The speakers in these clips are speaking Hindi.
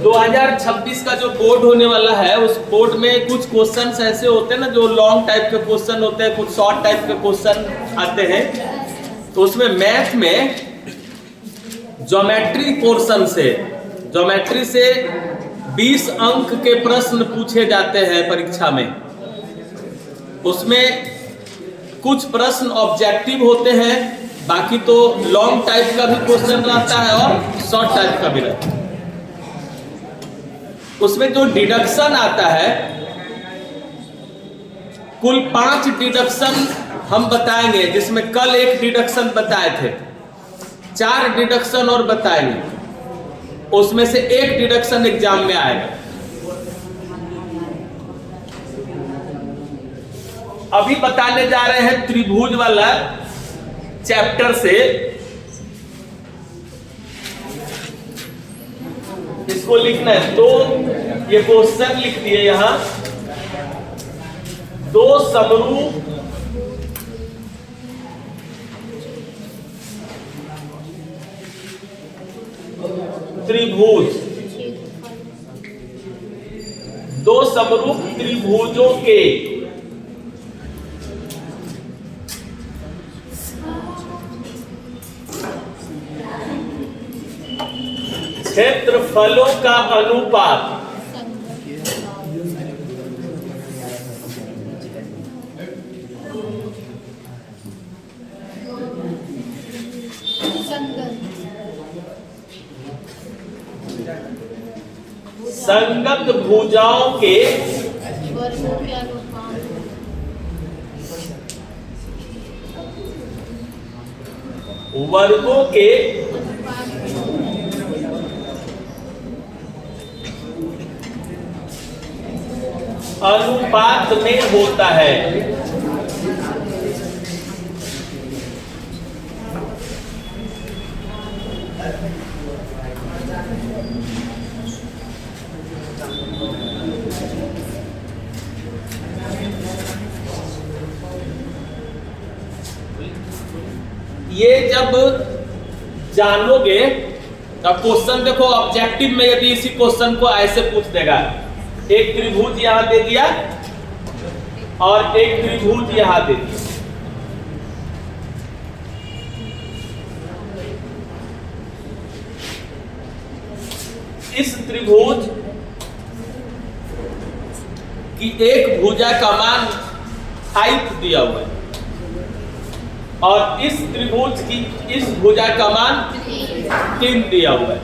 2026 का जो बोर्ड होने वाला है, उस बोर्ड में कुछ क्वेश्चंस ऐसे होते हैं ना, जो लॉन्ग टाइप के क्वेश्चन होते हैं, कुछ शॉर्ट टाइप के क्वेश्चन आते हैं। तो उसमें मैथ में ज्योमेट्री पोर्शन से, ज्योमेट्री से 20 अंक के प्रश्न पूछे जाते हैं परीक्षा में। उसमें कुछ प्रश्न ऑब्जेक्टिव होते हैं, बाकी तो लॉन्ग टाइप का भी क्वेश्चन रहता है और शॉर्ट टाइप का भी रहता है। उसमें जो डिडक्शन आता है, कुल 5 डिडक्शन हम बताएंगे, जिसमें कल एक डिडक्शन बताए थे, 4 डिडक्शन और बताएंगे। उसमें से एक डिडक्शन एग्जाम में आएगा। अभी बताने जा रहे हैं त्रिभुज वाला चैप्टर से। इसको लिखना है, तो ये क्वेश्चन लिख दिए यहां। 2 समरूप त्रिभुज, 2 समरूप त्रिभुजों के क्षेत्रफलों का अनुपात संगत भुजाओं के वर्गों के अनुपात में होता है। ये जब जानोगे, अब क्वेश्चन देखो, ऑब्जेक्टिव में यदि इसी क्वेश्चन को ऐसे पूछ देगा, एक त्रिभुज यहां दे दिया और एक त्रिभुज यहां दे दिया, इस त्रिभुज की एक भुजा का मान 5 दिया हुआ है और इस त्रिभुज की इस भुजा का मान 3 दिया हुआ है।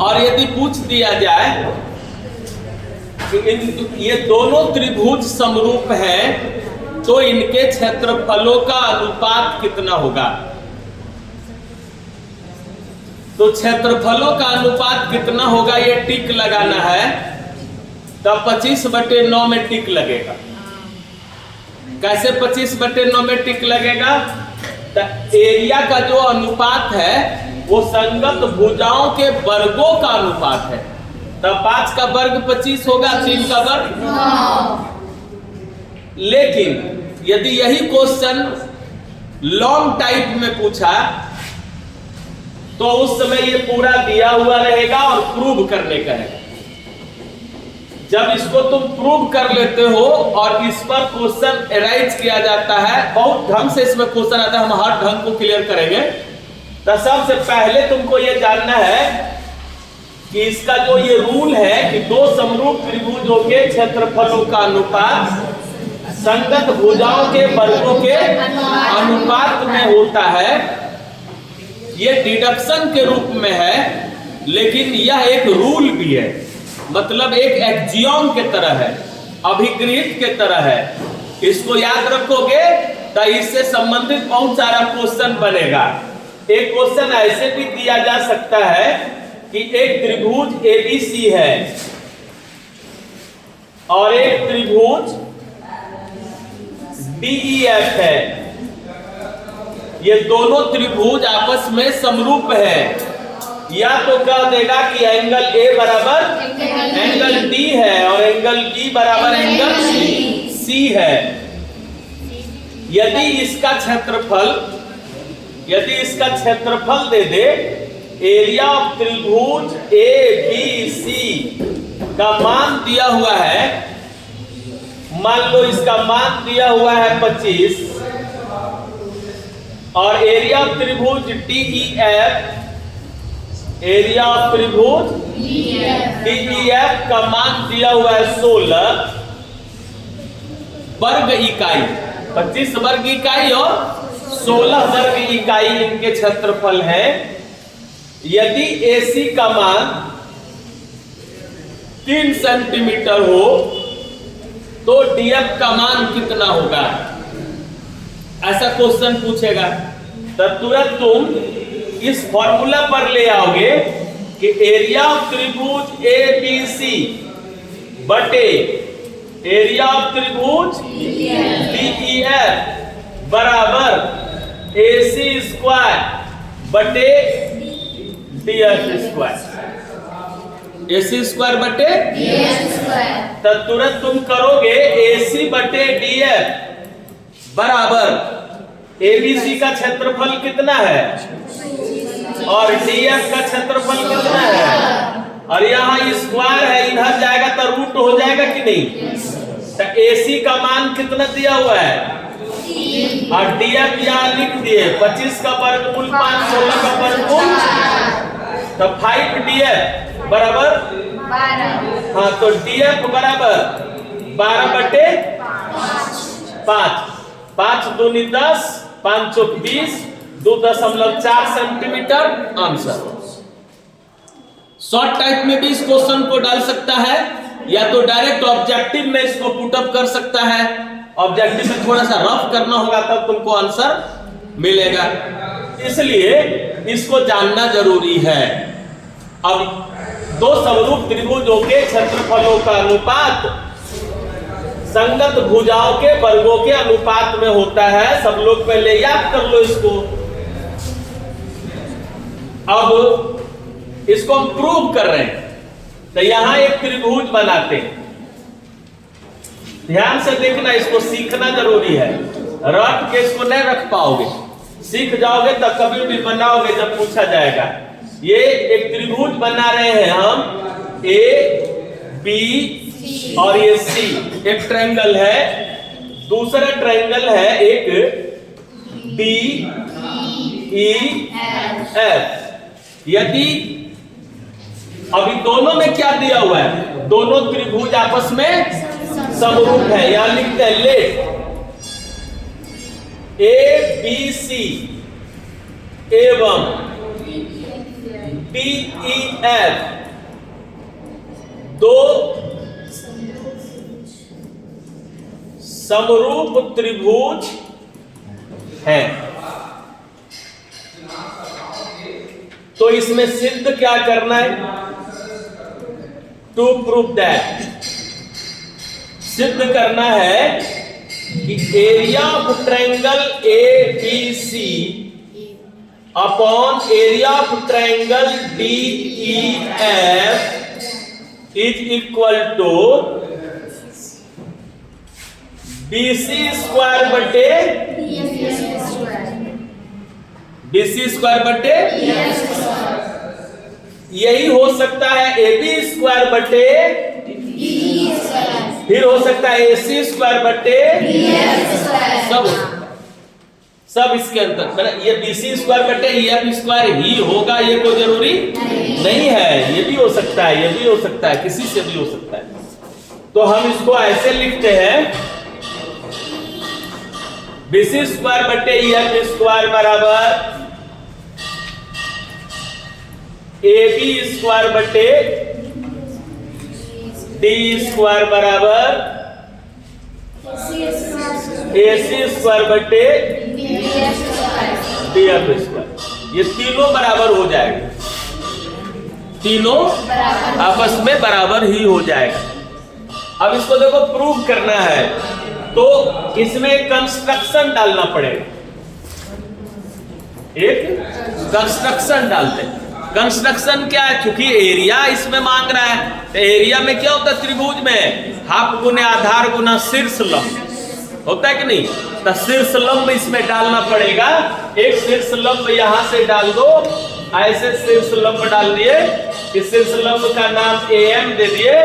और यदि पूछ दिया जाए कि ये दोनों त्रिभुज समरूप हैं, तो इनके क्षेत्रफलों का अनुपात कितना होगा। तो क्षेत्रफलों का अनुपात कितना होगा, ये टिक लगाना है। तब 25/9 में टिक लगेगा। कैसे 25/9 में टिक लगेगा? तो एरिया का जो अनुपात है वो संगत भुजाओं के वर्गों का अनुपात है। तब 5 का वर्ग 25 होगा, 3 का वर्ग 9। लेकिन यदि यही क्वेश्चन लॉन्ग टाइप में पूछा तो उस समय ये पूरा दिया हुआ रहेगा और प्रूव करने का है। जब इसको तुम प्रूव कर लेते हो और इस पर क्वेश्चन एराइज किया जाता है, बहुत ढंग से इसमें क्वेश्चन आता है, हम हर ढंग को क्लियर करेंगे। तो सबसे पहले तुमको ये जानना है कि इसका जो ये रूल है कि 2 समरूप त्रिभुजों के क्षेत्रफलों का अनुपात संगत भुजाओं के वर्गों के अनुपात में होता है। ये डिडक्शन के रूप में है, लेकिन यह एक रूल भी है, मतलब एक एक्जियम के तरह है, अभिगृहित के तरह है। इसको याद रखोगे तो इससे संबंधित बहुत सारा क्वेश्चन बनेगा। एक क्वेश्चन ऐसे भी दिया जा सकता है कि एक त्रिभुज ABC है और एक त्रिभुज DEF है। ये दोनों त्रिभुज आपस में समरूप है। या तो कह देगा कि एंगल A बराबर एंगल D है और एंगल बी बराबर एंगल सी है। यदि इसका क्षेत्रफल दे दे, एरिया ऑफ त्रिभुज ए बी सी का मान दिया हुआ है, मान लो इसका मान दिया हुआ है 25, और एरिया ऑफ त्रिभुज DEF का मान दिया हुआ है 16 वर्ग इकाई, 25 वर्ग इकाई और 16 वर्ग इकाई इनके क्षेत्रफल है। यदि AC का मान 3 सेंटीमीटर हो तो DF का मान कितना होगा, ऐसा क्वेश्चन पूछेगा। तो तुरंत तुम इस फॉर्मूला पर ले आओगे कि एरिया ऑफ त्रिभुज ABC बटे एरिया ऑफ त्रिभुज DEF बराबर AC स्क्वायर बटे DF स्क्वायर, AC स्क्वायर बटे DF स्क्वायर। तो तुरंत तुम करोगे AC बटे DF बराबर ABC का क्षेत्रफल कितना है और DF का क्षेत्रफल कितना है, और यहाँ स्क्वायर है, इधर जाएगा तो रूट हो जाएगा कि नहीं। तो AC का मान कितना दिया हुआ है और DF यहाँ लिख दिए 25 का वर्गमूल 5, 16 का वर्गमूल, तो 5 DF बराबर 12। हाँ, तो DF बराबर 12 बटे 5, 5 दूनी 10, 5 चौक 20, 2.4 सेंटीमीटर आंसर। शॉर्ट टाइप में भी इस क्वेश्चन को डाल सकता है, या तो डायरेक्ट ऑब्जेक्टिव में इसको पुटअप कर सकता है। ऑब्जेक्टिव में थोड़ा सा रफ करना होगा तब तुमको आंसर मिलेगा, इसलिए इसको जानना जरूरी है। अब दो समरूप त्रिभुजों के क्षेत्रफलों का अनुपात संगत भुजाओं के वर्गों के अनुपात में होता है। सब लोग पहले याद कर लो इसको। अब इसको हम प्रूव कर रहे हैं, तो यहां एक त्रिभुज बनाते हैं। ध्यान से देखना, इसको सीखना जरूरी है। रट के इसको नहीं रख पाओगे, सीख जाओगे तो कभी भी बनाओगे जब पूछा जाएगा। ये एक त्रिभुज बना रहे हैं हम, A B और ये C, एक ट्रायंगल है। दूसरा ट्रायंगल है एक D E F। यदि अभी दोनों में क्या दिया हुआ है, दोनों त्रिभुज आपस में समरूप है, यहां लिखते हैं लेट ABC एवं DEF दो समरूप त्रिभुज हैं। तो इसमें सिद्ध क्या करना है, टू प्रूव दैट, सिद्ध करना है कि area of triangle ABC upon area of triangle DEF is equal to BC square बटे BC स्क्वायर बटे, यही हो सकता है AB स्क्वायर बटे, फिर हो सकता है AC स्क्वायर बटे, सब इसके अंदर। ये BC स्क्वायर बटे EF स्क्वायर ही होगा, ये कोई जरूरी नहीं है। ये भी हो सकता है, ये भी हो सकता है, किसी से भी हो सकता है। तो हम इसको ऐसे लिखते हैं, BC स्क्वायर बटे EF स्क्वायर बराबर AB स्क्वायर बटे D स्क्वायर बराबर AC स्क्वायर बटे DF स्क्वायर। ये तीनों बराबर हो जाएगा, तीनों आपस में बराबर ही हो जाएगा। अब इसको देखो प्रूव करना है, तो इसमें कंस्ट्रक्शन डालना पड़ेगा। एक कंस्ट्रक्शन डालते हैं। कंस्ट्रक्शन क्या है, चूंकि एरिया इसमें मांग रहा है, तो एरिया में क्या होता है त्रिभुज में, हाफ गुने आधार गुना शीर्ष लंब होता है कि नहीं। तो शीर्ष लंब इसमें डालना पड़ेगा, एक शीर्ष लंब यहां से डाल दो, ऐसे शीर्ष लंब डाल दिए, इस शीर्ष लंब का नाम AM दे दिए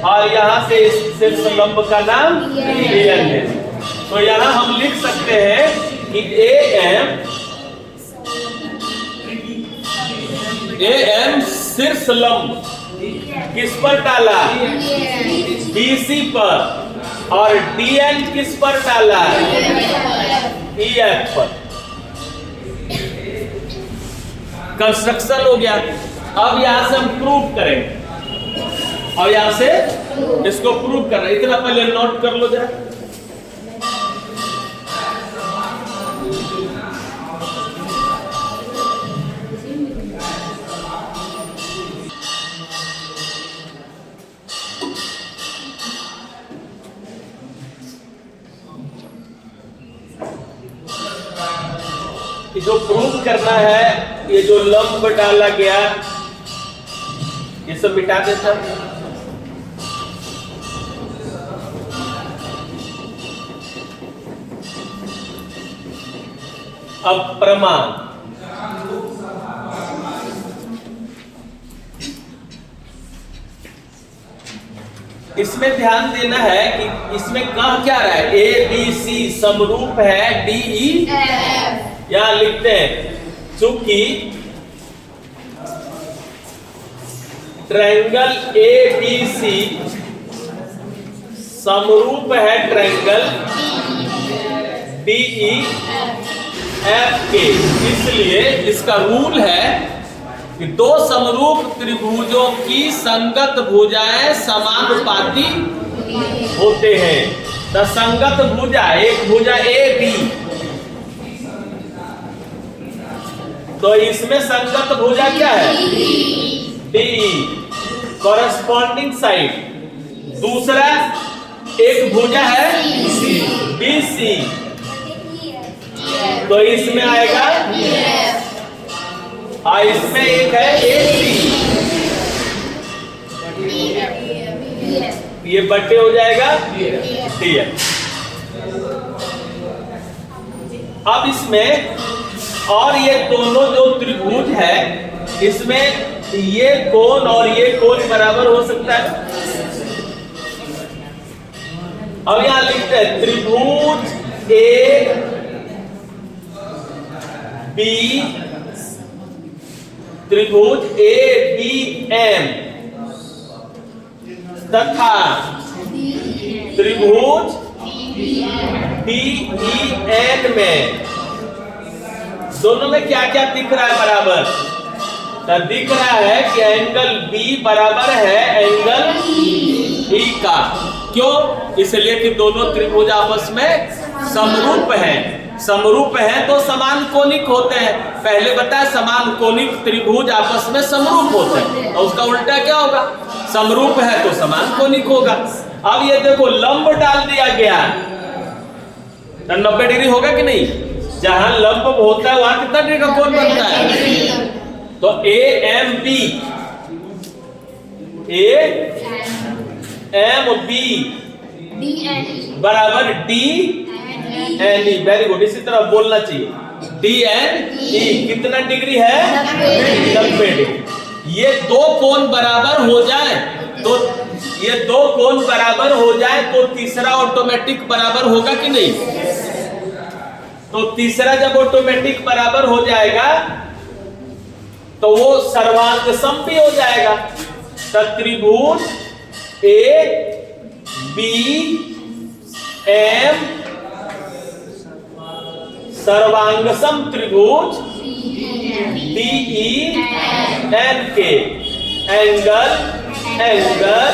और यहां से इस शीर्ष लंब का नाम AN दे दिए। तो यहां हम लिख सकते हैं कि AM शीर्ष लंब किस पर डाला, BC पर, और DN किस पर डाला, EF पर। कंस्ट्रक्शन हो गया। अब यहां से हम प्रूव करेंगे, और यहां से इसको प्रूव करना, इतना पहले नोट कर लो जरा। जो प्रूव करना है, ये जो लंब डाला गया ये सब मिटा देता। अब प्रमाण, इसमें ध्यान देना है कि इसमें कह क्या रहा है, ABC समरूप है DEF। यहां लिखते हैं चूंकि ट्रायंगल ABC समरूप है ट्रायंगल DEF के, इसलिए इसका रूल है कि दो समरूप त्रिभुजों की संगत भुजाएं समानुपाती होते हैं। तो संगत भुजा, एक भुजा AB, तो इसमें संगत भुजा क्या है, DE, कॉरेस्पॉन्डिंग साइड। दूसरा एक भुजा है BC, तो इसमें आएगा, और इसमें एक है AC, ये बट्टे हो जाएगा DF। अब इसमें और ये दोनों जो त्रिभुज है, इसमें ये कोण और ये कोण बराबर हो सकता है। अब यहां लिखते हैं त्रिभुज ABM तथा त्रिभुज DEN में, दोनों में क्या क्या दिख रहा है बराबर, तो दिख रहा है कि एंगल B बराबर है एंगल E का। क्यों? इसलिए कि दोनों त्रिभुज आपस में समरूप हैं। समरूप हैं तो समान कोणिक होते हैं। पहले बताया समान कोणिक त्रिभुज आपस में समरूप होते हैं, और उसका उल्टा क्या होगा, समरूप है तो समान कोणिक होगा। अब ये देखो लंब डाल दिया गया, तो 90 डिग्री होगा कि नहीं। जहां लंब होता है वहां कितना डिग्री का कोण बनता है, तो AMB बराबर DNE। वेरी गुड, इसी तरह बोलना चाहिए। DNE कितना डिग्री है, 90 डिग्री। ये दो कोण बराबर हो जाए तो, ये दो कोण बराबर हो जाए तो तीसरा ऑटोमेटिक बराबर होगा कि नहीं। तो तीसरा जब ऑटोमेटिक बराबर हो जाएगा तो वो सर्वांग सम भी हो जाएगा। तो त्रिभुज ABM सर्वांग सम त्रिभुज DEN के एंगल एंगल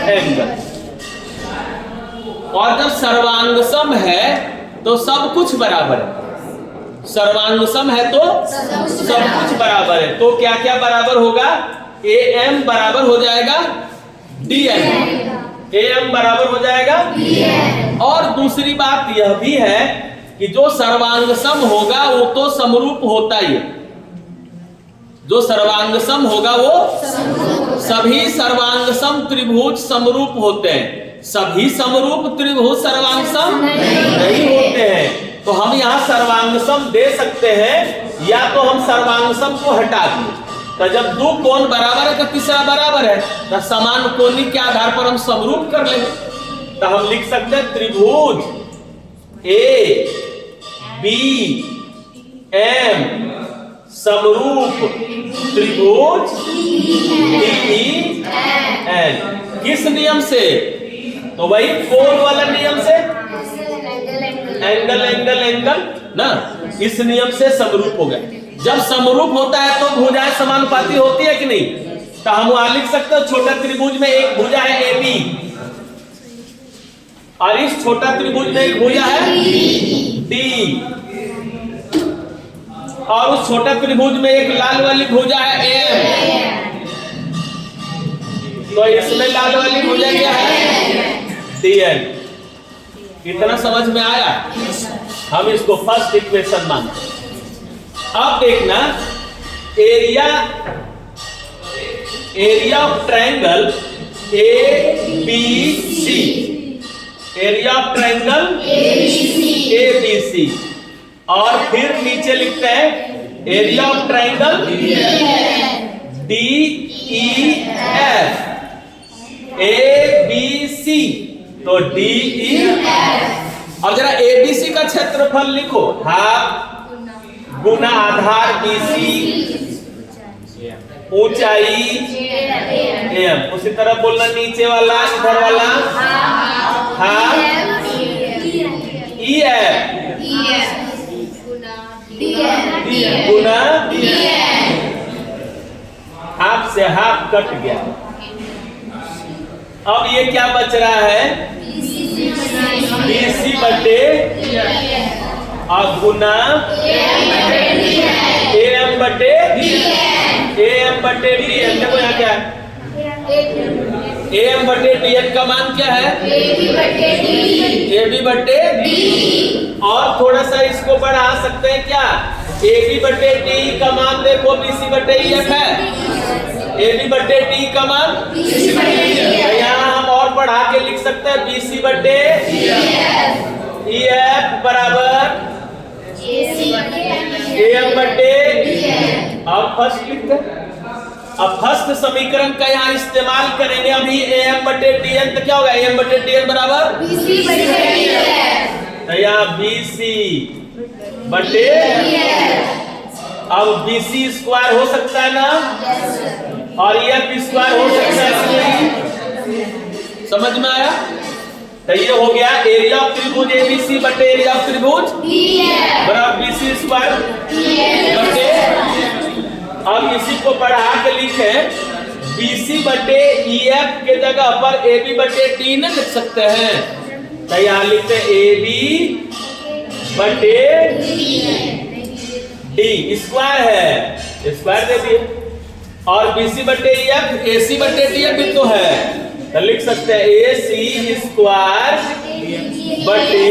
एंगल। और जब सर्वांग सम है तो सब कुछ बराबर है। सर्वांग सम है तो सब कुछ बराबर है। तो क्या क्या बराबर होगा, AM बराबर हो जाएगा DN, AM बराबर हो जाएगा DN। और दूसरी बात यह भी है कि जो सर्वांग सम होगा वो तो समरूप होता ही है। जो सर्वांग सम होगा वो सभी सर्वांग सम त्रिभुज समरूप होते हैं। सभी समरूप त्रिभुज सर्वांग सम नहीं होते हैं। तो हम यहाँ सर्वांग सम दे सकते हैं, या तो हम सर्वांग सम को हटा दें। तो जब दो कोण बराबर है तो तीसरा बराबर है, तो समान कोणीय के आधार पर हम समरूप कर लेंगे। तो हम लिख सकते हैं त्रिभुज ए बी एम समरूप त्रिभुज डी एन। किस नियम से? तो वही कोण वाला नियम से, एंगल एंगल एंगल ना, इस नियम से समरूप हो गए। जब समरूप होता है तो भुजाएं समानुपाती होती है कि नहीं? तो हम वहां लिख सकते हो छोटा त्रिभुज में एक भुजा है AB, और इस छोटा त्रिभुज में एक भुजा है D, और उस छोटा त्रिभुज में एक लाल वाली भुजा है AM। तो इसमें लाल वाली भुजा क्या है? DN। इतना समझ में आया? हम इसको फर्स्ट इक्वेशन मानते हैं। अब देखना, area of triangle ABC, area of triangle ABC, और फिर नीचे लिखते हैं area of triangle DEF, ABC, तो DEF। और जरा ABC का क्षेत्रफल लिखो, हाफ गुना आधार BC, ऊंचाई AM। उसी तरह बोलना नीचे वाला, इधर वाला हाफ EF गुना हाफ से हाफ कट गया। अब ये क्या बच रहा है? BC बटे और गुना AM बटे DN। देखो यहाँ क्या है? AM बटे DN का मान क्या है? AB बटे D। और थोड़ा सा इसको बढ़ा सकते हैं क्या? AB बटे D का मान देखो BC बटे EF है। AB बटे D का मान यहाँ हम और बढ़ा के लिख सकते हैं BC बटे EF बराबर AM बटे। अब फर्स्ट लिखते हैं। अब फर्स्ट समीकरण का यहाँ इस्तेमाल करेंगे अभी AM बटे DN। तो क्या होगा? AM बटे DN बराबर BC बटे DF। तो यहाँ BC बटे, अब BC स्क्वायर हो सकता है ना, और EF स्क्वायर हो सकता है। समझ में आया? तो ये हो गया एरिया ऑफ त्रिभुज ABC बटे एरिया ऑफ त्रिभुज बराबर BC स्क्वायर बटे। अब इसी को बढ़ा के लिखे BC बटे EF के जगह पर AB बटे D न लिख सकते हैं। तो यहाँ लिखते हैं AB बटे D स्क्वायर है, स्क्वायर दे दिए, और BC बटे EF AC बटे DF भी तो है, तो लिख सकते हैं AC स्क्वायर बटे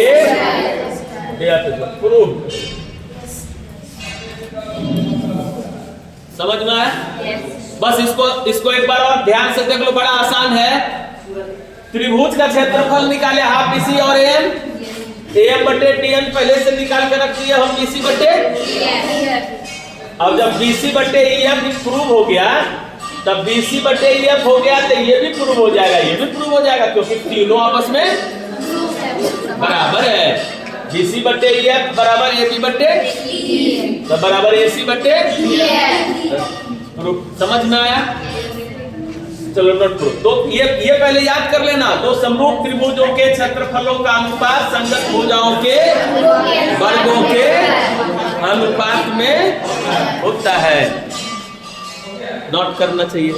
DF। प्रूव। समझ में आया? बस इसको एक बार और ध्यान से देख लो, बड़ा आसान है। त्रिभुज का क्षेत्रफल निकाले हाफ BC और AM बटे DN पहले से निकाल के रख दिया हम BC बटे। अब जब BC बटे EF प्रूव हो गया, तब BC बटे EF हो गया, तो ये भी प्रूव हो जाएगा, ये भी प्रूव हो जाएगा, क्योंकि तीनों आपस में बराबर है। BC बटे EF बराबर AB बटे, तो बराबर AC बटे। समझ में आया? चलो नोट करो। तो ये पहले याद कर लेना, दो समरूप त्रिभुजों के क्षेत्रफलों का अनुपात संगत भुजाओं के वर्गों के अनुपात में होता है। नोट करना चाहिए।